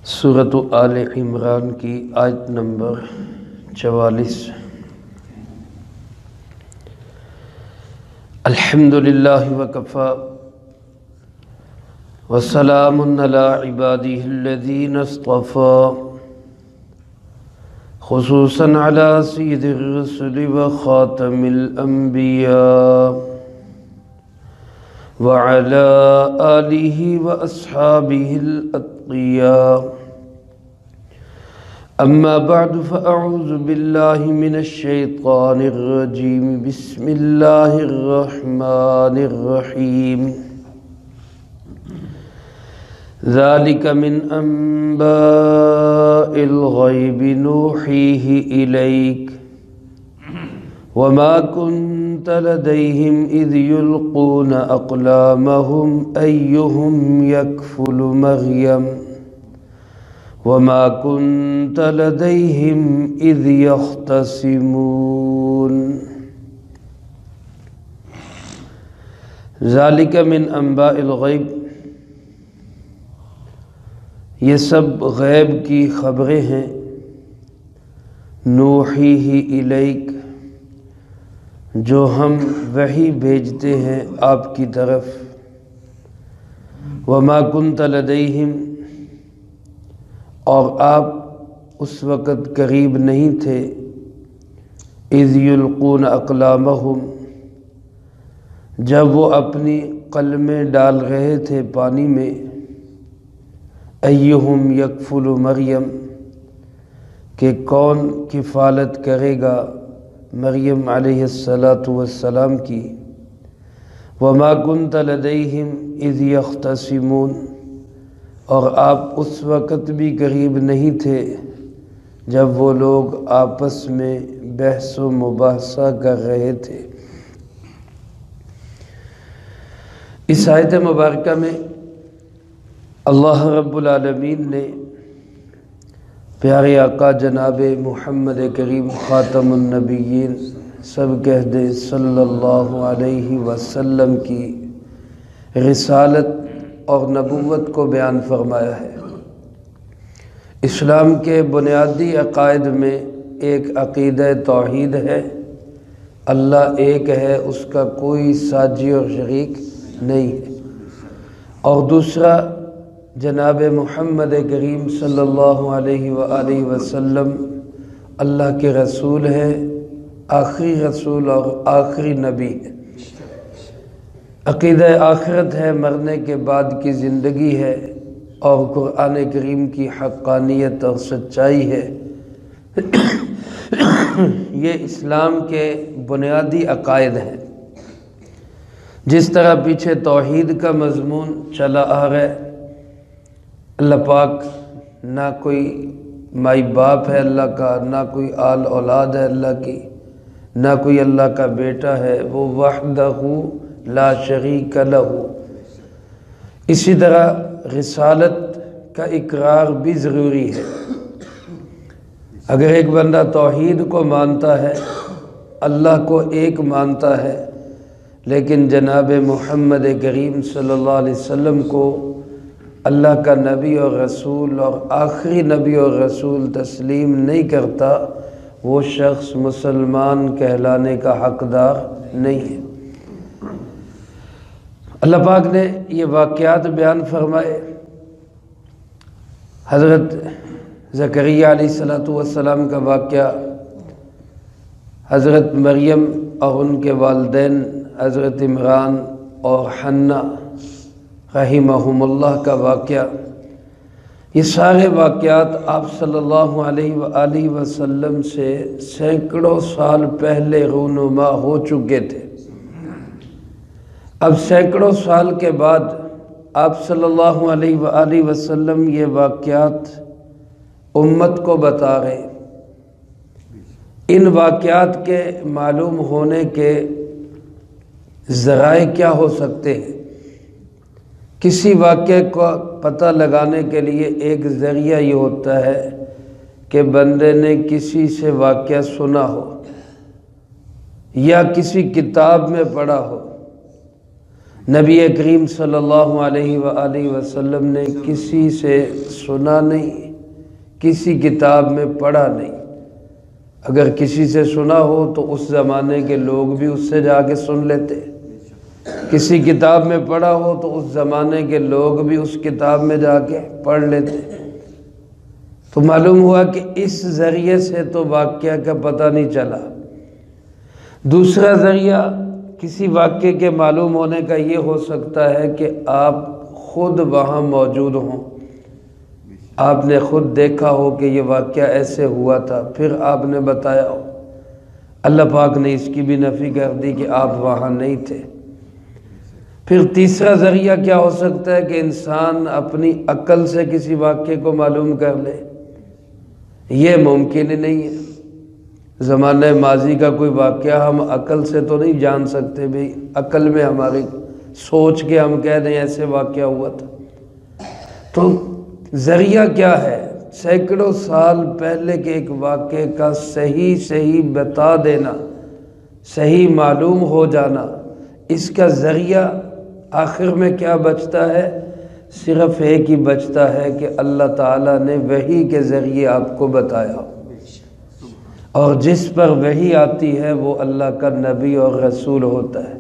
سورۃ آل عمران کی آیت نمبر 44۔ الحمدللہ وکفی وسلام علی عبادہ الذین اصطفی، خصوصاً علی سید الرسل وخاتم الانبیاء وعلى آلہ واصحابہ الاتقیاء۔ اما بعد فاعوذ باللہ من الشیطان الرجیم، بسم اللہ الرحمن الرحیم۔ ذلک من انباء الغیب نوحیہ الیک وما كنت لديهم إذ يلقون أقلامهم أيهم يكفل مريم وما كنت لديهم إذ يختصمون۔ ذلك من انباء الغیب، یہ سب غیب کی خبریں ہیں۔ نوحیہ الیک، جو ہم وحی بھیجتے ہیں آپ کی طرف۔ وما کنت لدیہم، اور آپ اس وقت قریب نہیں تھے۔ اذ یلقون اقلامہم، جب وہ اپنی قلمیں ڈال رہے تھے پانی میں۔ ایہم یکفل مریم، کہ کون کفالت کرے گا مریم علیہ السلام کی۔ وما کنت لدیہم اذ یختصمون، اور آپ اس وقت بھی قریب نہیں تھے جب وہ لوگ آپس میں بحث و مباحثہ کر رہے تھے۔ اس آیت مبارکہ میں اللہ رب العالمین نے پیارے آقا جناب محمد کریم خاتم النبیین، سب کہہ دیں صلی اللہ علیہ وسلم کی رسالت اور نبوت کو بیان فرمایا ہے۔ اسلام کے بنیادی عقائد میں ایک عقیدہ توحید ہے، اللہ ایک ہے، اس کا کوئی ساجی اور شریک نہیں ہے۔ اور دوسرا، جناب محمد کریم صلی اللہ علیہ وآلہ وسلم اللہ کے رسول ہیں، آخری رسول اور آخری نبی ہے۔ عقیدہ آخرت ہے، مرنے کے بعد کی زندگی ہے، اور قرآن کریم کی حقانیت اور سچائی ہے۔ یہ اسلام کے بنیادی عقائد ہیں۔ جس طرح پیچھے توحید کا مضمون چلا آ رہا ہے، اللہ پاک نہ کوئی مائی باپ ہے اللہ کا، نہ کوئی آل اولاد ہے اللہ کی، نہ کوئی اللہ کا بیٹا ہے، وہ وحدہ لا شریک لہ۔ اسی طرح رسالت کا اقرار بھی ضروری ہے۔ اگر ایک بندہ توحید کو مانتا ہے، اللہ کو ایک مانتا ہے، لیکن جناب محمد کریم صلی اللہ علیہ وسلم کو اللہ کا نبی اور رسول اور آخری نبی اور رسول تسلیم نہیں کرتا، وہ شخص مسلمان کہلانے کا حقدار نہیں ہے۔ اللہ پاک نے یہ واقعات بیان فرمائے۔ حضرت زکریا علیہ السلام کا واقعہ، حضرت مریم اور ان کے والدین حضرت عمران اور حنہ رحمہم اللہ کا واقعہ، یہ سارے واقعات آپ صلی اللہ علیہ وآلہ وسلم سے سینکڑوں سال پہلے رونما ہو چکے تھے۔ اب سینکڑوں سال کے بعد آپ صلی اللہ علیہ وآلہ وسلم یہ واقعات امت کو بتا رہے۔ ان واقعات کے معلوم ہونے کے ذرائع کیا ہو سکتے ہیں؟ کسی واقعے کو پتہ لگانے کے لیے ایک ذریعہ یہ ہوتا ہے کہ بندے نے کسی سے واقعہ سنا ہو یا کسی کتاب میں پڑھا ہو۔ نبی کریم صلی اللہ علیہ وآلہ وسلم نے کسی سے سنا نہیں، کسی کتاب میں پڑھا نہیں۔ اگر کسی سے سنا ہو تو اس زمانے کے لوگ بھی اس سے جا کے سن لیتے، کسی کتاب میں پڑھا ہو تو اس زمانے کے لوگ بھی اس کتاب میں جا کے پڑھ لیتے۔ تو معلوم ہوا کہ اس ذریعے سے تو واقعہ کا پتہ نہیں چلا۔ دوسرا ذریعہ کسی واقعے کے معلوم ہونے کا یہ ہو سکتا ہے کہ آپ خود وہاں موجود ہوں، آپ نے خود دیکھا ہو کہ یہ واقعہ ایسے ہوا تھا، پھر آپ نے بتایا ہو۔ اللہ پاک نے اس کی بھی نفی کر دی کہ آپ وہاں نہیں تھے۔ پھر تیسرا ذریعہ کیا ہو سکتا ہے کہ انسان اپنی عقل سے کسی واقعے کو معلوم کر لے، یہ ممکن ہی نہیں ہے۔ زمانہ ماضی کا کوئی واقعہ ہم عقل سے تو نہیں جان سکتے، بھئی عقل میں ہماری سوچ کے ہم کہہ دیں ایسے واقعہ ہوا تھا۔ تو ذریعہ کیا ہے؟ سینکڑوں سال پہلے کے ایک واقعے کا صحیح بتا دینا، صحیح معلوم ہو جانا، اس کا ذریعہ آخر میں کیا بچتا ہے؟ صرف ایک ہی بچتا ہے کہ اللہ تعالیٰ نے وحی کے ذریعے آپ کو بتایا، اور جس پر وحی آتی ہے وہ اللہ کا نبی اور رسول ہوتا ہے۔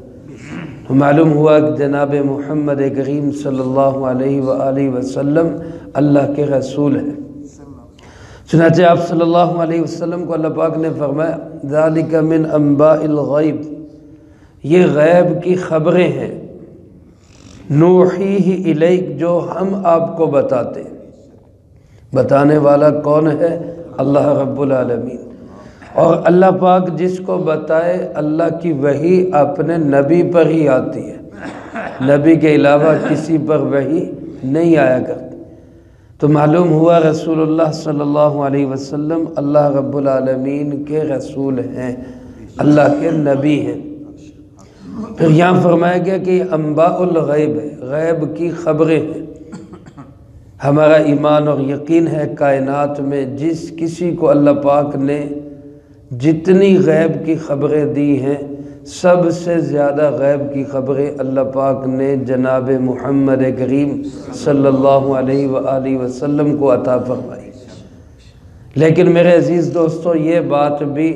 معلوم ہوا کہ جناب محمد کریم صلی اللہ علیہ وآلہ وسلم اللہ کے رسول ہیں۔ چنانچہ آپ صلی اللہ علیہ وسلم کو اللہ پاک نے فرمایا ذالک من انباء الغیب، یہ غیب کی خبریں ہیں، نوحیہ الیک، جو ہم آپ کو بتاتے ہیں۔ بتانے والا کون ہے؟ اللہ رب العالمین۔ اور اللہ پاک جس کو بتائے، اللہ کی وحی اپنے نبی پر ہی آتی ہے، نبی کے علاوہ کسی پر وحی نہیں آیا کرتی۔ تو معلوم ہوا رسول اللہ صلی اللہ علیہ وسلم اللہ رب العالمین کے رسول ہیں، اللہ کے نبی ہیں۔ پھر یہاں فرمایا گیا کہ یہ انباء الغیب ہے، غیب کی خبریں ہیں۔ ہمارا ایمان اور یقین ہے کائنات میں جس کسی کو اللہ پاک نے جتنی غیب کی خبریں دی ہیں، سب سے زیادہ غیب کی خبریں اللہ پاک نے جناب محمد کریم صلی اللہ علیہ وآلہ وسلم کو عطا فرمائی۔ لیکن میرے عزیز دوستو، یہ بات بھی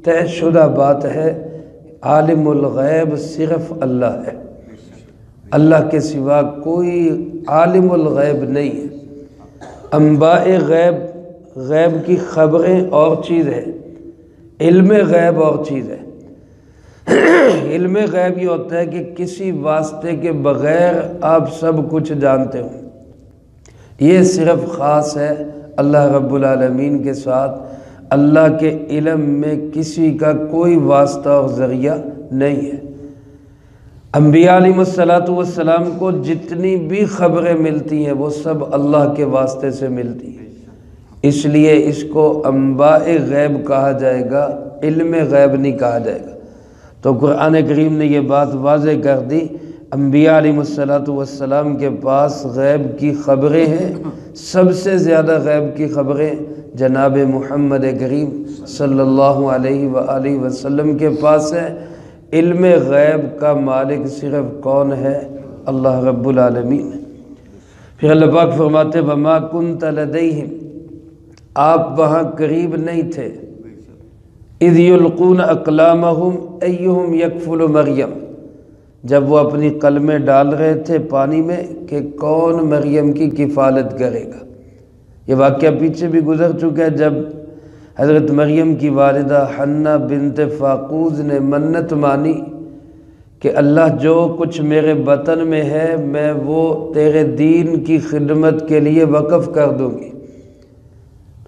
طے شدہ بات ہے، عالم الغیب صرف اللہ ہے، اللہ کے سوا کوئی عالم الغیب نہیں ہے۔ انباء غیب، غیب کی خبریں اور چیز ہے، علم غیب اور چیز ہے۔ علم غیب یہ ہوتا ہے کہ کسی واسطے کے بغیر آپ سب کچھ جانتے ہو، یہ صرف خاص ہے اللہ رب العالمین کے ساتھ۔ اللہ کے علم میں کسی کا کوئی واسطہ اور ذریعہ نہیں ہے۔ انبیاء علیہ السلام کو جتنی بھی خبریں ملتی ہیں وہ سب اللہ کے واسطے سے ملتی ہیں، اس لیے اس کو انباء غیب کہا جائے گا، علم غیب نہیں کہا جائے گا۔ تو قرآن کریم نے یہ بات واضح کر دی، انبیاء علیہ السلام کے پاس غیب کی خبریں ہیں، سب سے زیادہ غیب کی خبریں جناب محمد کریم صلی اللہ علیہ وآلہ وسلم کے پاس ہے۔ علم غیب کا مالک صرف کون ہے؟ اللہ رب العالمین۔ پھر اللہ پاک فرماتے وما کنت لدیہم، آپ وہاں قریب نہیں تھے، اذ یلقون اقلامہم ایہم یکفل مریم، جب وہ اپنی قلمیں ڈال رہے تھے پانی میں کہ کون مریم کی کفالت کرے گا۔ یہ واقعہ پیچھے بھی گزر چکا ہے، جب حضرت مریم کی والدہ حنہ بنت فاقوز نے منت مانی کہ اللہ جو کچھ میرے بطن میں ہے میں وہ تیرے دین کی خدمت کے لیے وقف کر دوں گی۔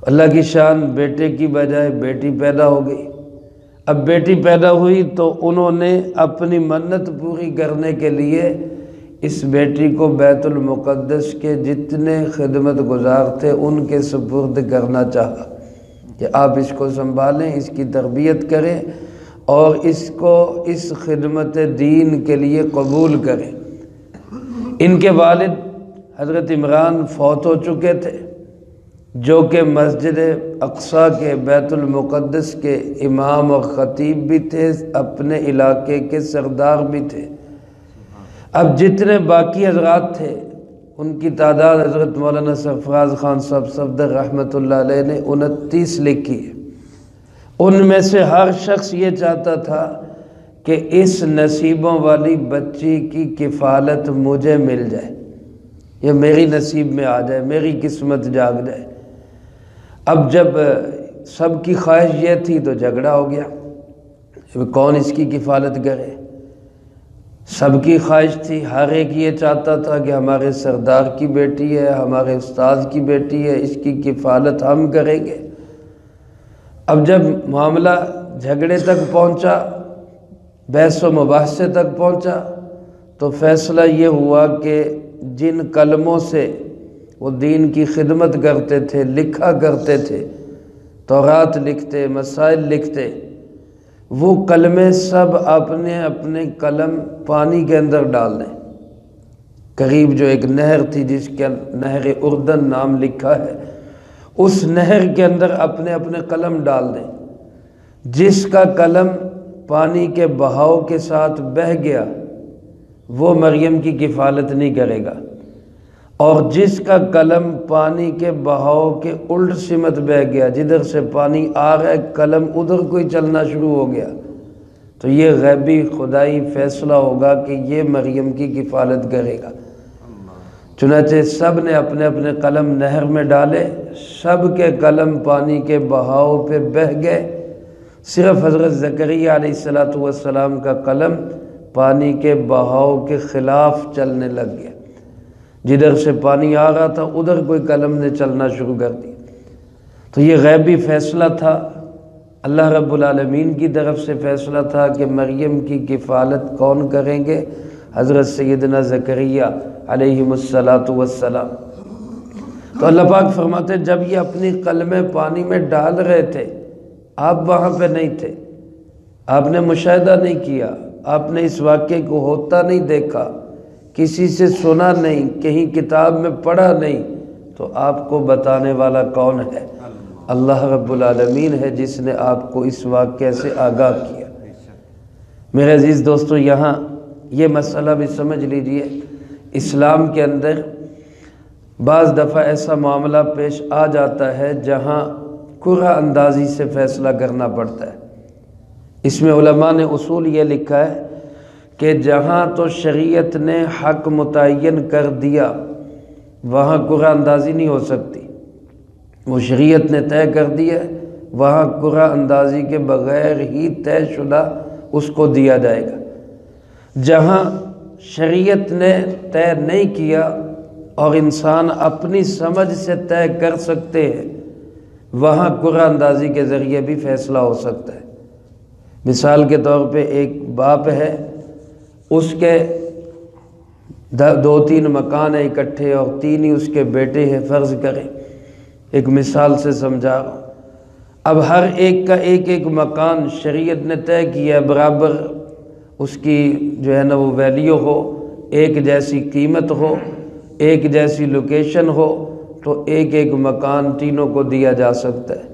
اللہ کی شان، بیٹے کی بجائے بیٹی پیدا ہو گئی۔ اب بیٹی پیدا ہوئی تو انہوں نے اپنی منت پوری کرنے کے لیے اس بیٹی کو بیت المقدس کے جتنے خدمت گزار تھے ان کے سپرد کرنا چاہا کہ آپ اس کو سنبھالیں، اس کی تربیت کریں اور اس کو اس خدمت دین کے لیے قبول کریں۔ ان کے والد حضرت عمران فوت ہو چکے تھے، جو کہ مسجد اقصیٰ کے بیت المقدس کے امام اور خطیب بھی تھے، اپنے علاقے کے سردار بھی تھے۔ اب جتنے باقی حضرات تھے ان کی تعداد حضرت مولانا سرفراز خان صاحب صفدر رحمۃ اللہ علیہ نے 29 لکھی ہے۔ ان میں سے ہر شخص یہ چاہتا تھا کہ اس نصیبوں والی بچی کی کفالت مجھے مل جائے، یہ میری نصیب میں آ جائے، میری قسمت جاگ جائے۔ اب جب سب کی خواہش یہ تھی تو جھگڑا ہو گیا، کون اس کی کفالت کرے۔ سب کی خواہش تھی، ہر ایک یہ چاہتا تھا کہ ہمارے سردار کی بیٹی ہے، ہمارے استاد کی بیٹی ہے، اس کی کفالت ہم کریں گے۔ اب جب معاملہ جھگڑے تک پہنچا، بحث و مباحثے تک پہنچا، تو فیصلہ یہ ہوا کہ جن کلموں سے وہ دین کی خدمت کرتے تھے، لکھا کرتے تھے، تورات لکھتے، مسائل لکھتے، وہ کلمے سب اپنے اپنے قلم پانی کے اندر ڈال دیں۔ قریب جو ایک نہر تھی جس کے نہر اردن نام لکھا ہے، اس نہر کے اندر اپنے اپنے قلم ڈال دیں۔ جس کا قلم پانی کے بہاؤ کے ساتھ بہہ گیا وہ مریم کی کفالت نہیں کرے گا، اور جس کا قلم پانی کے بہاؤ کے الٹ سمت بہہ گیا، جدھر سے پانی آ رہا ہے قلم ادھر کوئی چلنا شروع ہو گیا، تو یہ غیبی خدائی فیصلہ ہوگا کہ یہ مریم کی کفالت کرے گا۔ چنانچہ سب نے اپنے اپنے قلم نہر میں ڈالے، سب کے قلم پانی کے بہاؤ پہ بہہ گئے، صرف حضرت زکریا علیہ السلام کا قلم پانی کے بہاؤ کے خلاف چلنے لگ گیا۔ جدھر سے پانی آ رہا تھا ادھر کوئی قلم نے چلنا شروع کر دیا۔ تو یہ غیبی فیصلہ تھا، اللہ رب العالمین کی طرف سے فیصلہ تھا کہ مریم کی کفالت کون کریں گے؟ حضرت سیدنا زکریا علیہ السلام۔ تو اللہ پاک فرماتے ہیں جب یہ اپنی قلمیں پانی میں ڈال رہے تھے، آپ وہاں پہ نہیں تھے، آپ نے مشاہدہ نہیں کیا، آپ نے اس واقعے کو ہوتا نہیں دیکھا، کسی سے سنا نہیں، کہیں کتاب میں پڑھا نہیں، تو آپ کو بتانے والا کون ہے؟ اللہ رب العالمین ہے جس نے آپ کو اس واقعے سے آگاہ کیا۔ میرے عزیز دوستو، یہاں یہ مسئلہ بھی سمجھ لیجئے، اسلام کے اندر بعض دفعہ ایسا معاملہ پیش آ جاتا ہے جہاں قرعہ اندازی سے فیصلہ کرنا پڑتا ہے۔ اس میں علماء نے اصول یہ لکھا ہے کہ جہاں تو شریعت نے حق متعین کر دیا وہاں قرعہ اندازی نہیں ہو سکتی، وہ شریعت نے طے کر دیا وہاں قرعہ اندازی کے بغیر ہی طے شدہ اس کو دیا جائے گا۔ جہاں شریعت نے طے نہیں کیا اور انسان اپنی سمجھ سے طے کر سکتے ہیں، وہاں قرعہ اندازی کے ذریعے بھی فیصلہ ہو سکتا ہے۔ مثال کے طور پہ ایک باپ ہے، اس کے 2-3 مکان ہیں اکٹھے اور 3 ہی اس کے بیٹے ہیں، فرض کریں، ایک مثال سے سمجھا رہا ہوں۔ اب ہر ایک کا ایک ایک مکان شریعت نے طے کیا ہے، برابر اس کی جو ہے نا وہ ویلیو ہو، ایک جیسی قیمت ہو، ایک جیسی لوکیشن ہو، تو ایک ایک مکان تینوں کو دیا جا سکتا ہے۔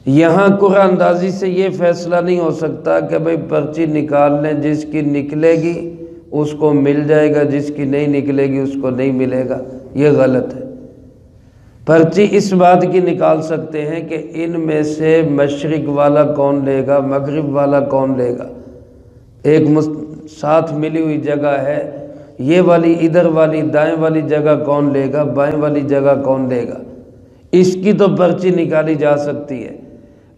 یہاں قرعہ اندازی سے یہ فیصلہ نہیں ہو سکتا کہ بھئی پرچی نکال لیں، جس کی نکلے گی اس کو مل جائے گا، جس کی نہیں نکلے گی اس کو نہیں ملے گا، یہ غلط ہے۔ پرچی اس بات کی نکال سکتے ہیں کہ ان میں سے مشرق والا کون لے گا، مغرب والا کون لے گا، ایک ساتھ ملی ہوئی جگہ ہے، یہ والی ادھر والی دائیں والی جگہ کون لے گا، بائیں والی جگہ کون لے گا، اس کی تو پرچی نکالی جا سکتی ہے،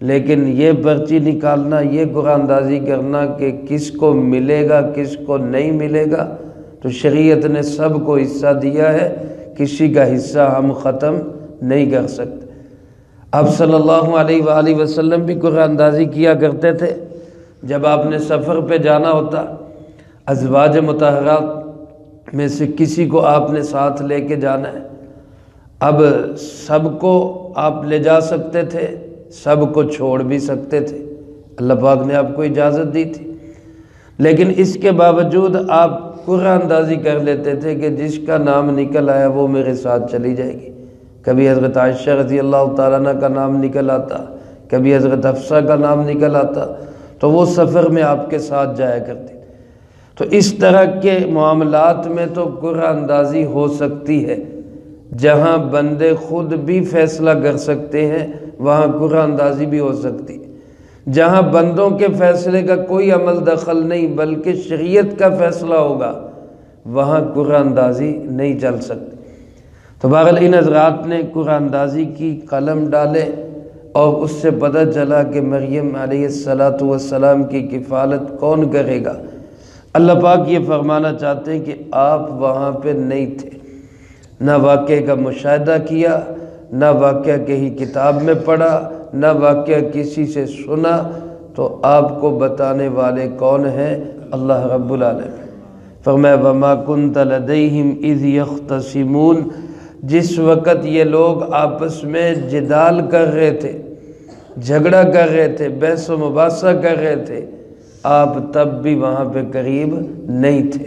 لیکن یہ پرچی نکالنا، یہ قرعہ اندازی کرنا کہ کس کو ملے گا کس کو نہیں ملے گا، تو شریعت نے سب کو حصہ دیا ہے، کسی کا حصہ ہم ختم نہیں کر سکتے۔ اب صلی اللہ علیہ وآلہ وسلم بھی قرعہ اندازی کیا کرتے تھے۔ جب آپ نے سفر پہ جانا ہوتا، ازواج مطہرات میں سے کسی کو آپ نے ساتھ لے کے جانا ہے، اب سب کو آپ لے جا سکتے تھے، سب کو چھوڑ بھی سکتے تھے، اللہ پاک نے آپ کو اجازت دی تھی، لیکن اس کے باوجود آپ قرعہ اندازی کر لیتے تھے کہ جس کا نام نکل آیا وہ میرے ساتھ چلی جائے گی۔ کبھی حضرت عائشہ رضی اللہ تعالیٰ عنہ کا نام نکل آتا، کبھی حضرت حفصہ کا نام نکل آتا، تو وہ سفر میں آپ کے ساتھ جایا کرتی۔ تو اس طرح کے معاملات میں تو قرعہ اندازی ہو سکتی ہے، جہاں بندے خود بھی فیصلہ کر سکتے ہیں وہاں قرعہ اندازی بھی ہو سکتی ہے، جہاں بندوں کے فیصلے کا کوئی عمل دخل نہیں بلکہ شریعت کا فیصلہ ہوگا وہاں قرعہ اندازی نہیں چل سکتی۔ تو بہرحال ان حضرات نے قرعہ اندازی کی، قلم ڈالے، اور اس سے پتہ چلا کہ مریم علیہ السلام کی کفالت کون کرے گا۔ اللہ پاک یہ فرمانا چاہتے ہیں کہ آپ وہاں پہ نہیں تھے، نہ واقعے کا مشاہدہ کیا، نہ واقعہ کہیں کتاب میں پڑھا، نہ واقعہ کسی سے سنا، تو آپ کو بتانے والے کون ہیں؟ اللہ رب العالمین۔ فرمایا وَمَا كُنْتَ لَدَيْهِمْ إِذْ يَخْتَصِمُونَ، جس وقت یہ لوگ آپس میں جدال کر رہے تھے، جھگڑا کر رہے تھے، بحث و مباحثہ کر رہے تھے، آپ تب بھی وہاں پہ قریب نہیں تھے۔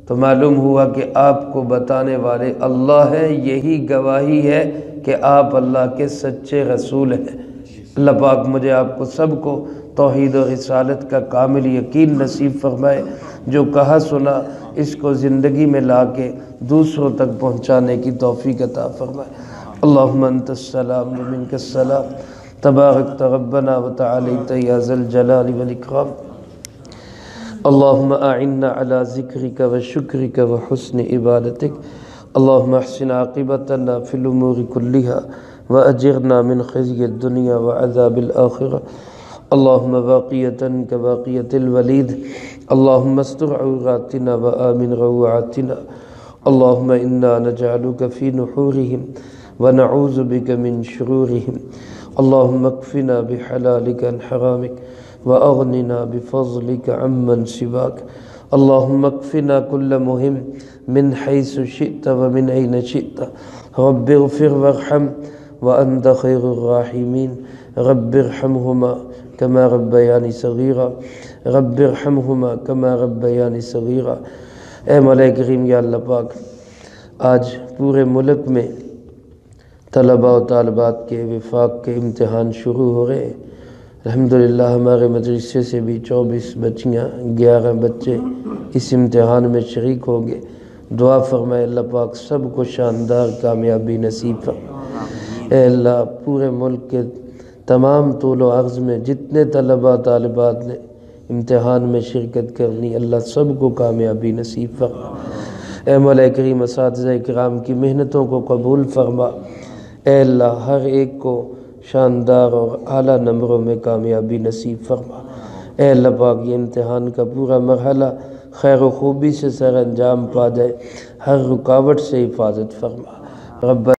تو معلوم ہوا کہ آپ کو بتانے والے اللہ ہے، یہی گواہی ہے کہ آپ اللہ کے سچے رسول ہیں۔ اللہ پاک مجھے آپ کو سب کو توحید و رسالت کا کامل یقین نصیب فرمائے، جو کہا سنا اس کو زندگی میں لا کے دوسروں تک پہنچانے کی توفیق عطا فرمائے۔ اللہم انت السلام و منک السلام، تبارکت ربنا و تعالیت یا ذا الجلال والاکرام۔ اللہم اعنا علی ذکرک و شکرک و حسن عبادتک، اللہم احسن عاقبتنا فی الامور کلہا واجرنا من خزی الدنیا وعذاب الآخرہ، اللہم باقیتا کباقیت الولید، اللہم استر عوراتنا وآمن روعاتنا، اللہم انا نجعلک فی نحورہم ونعوذ بک من شرورہم، اللہم اکفنا بحلالک عن حرامک وأغننا بفضلك عمن سواك، اللهم اكفنا كل مهم من حيث شئت ومن أين شئت، رب اغفر وارحم وأنت خير الراحمين، رب ارحمهما كما ربياني صغيرا، رب ارحمهما كما ربياني صغيرا۔ اے مولا کریم یا اللہ پاک، آج پورے ملک میں طلباء و طالبات کے وفاق کے امتحان شروع ہو رہے ہیں۔ الحمدللہ ہمارے مدرسے سے بھی 24 بچیاں، 11 بچے اس امتحان میں شریک ہوں گے۔ دعا فرمائے اللہ پاک سب کو شاندار کامیابی نصیب فرمائے۔ اے اللہ پورے ملک کے تمام طول و عرض میں جتنے طلباء طالبات نے امتحان میں شرکت کرنی، اللہ سب کو کامیابی نصیب فرمائے۔ اے مولا کریم اساتذہ کرام کی محنتوں کو قبول فرما۔ اے اللہ ہر ایک کو شاندار اور اعلیٰ نمبروں میں کامیابی نصیب فرما۔ اے اللہ پاک یہ امتحان کا پورا مرحلہ خیر و خوبی سے سر انجام پا جائے، ہر رکاوٹ سے حفاظت فرما۔ رب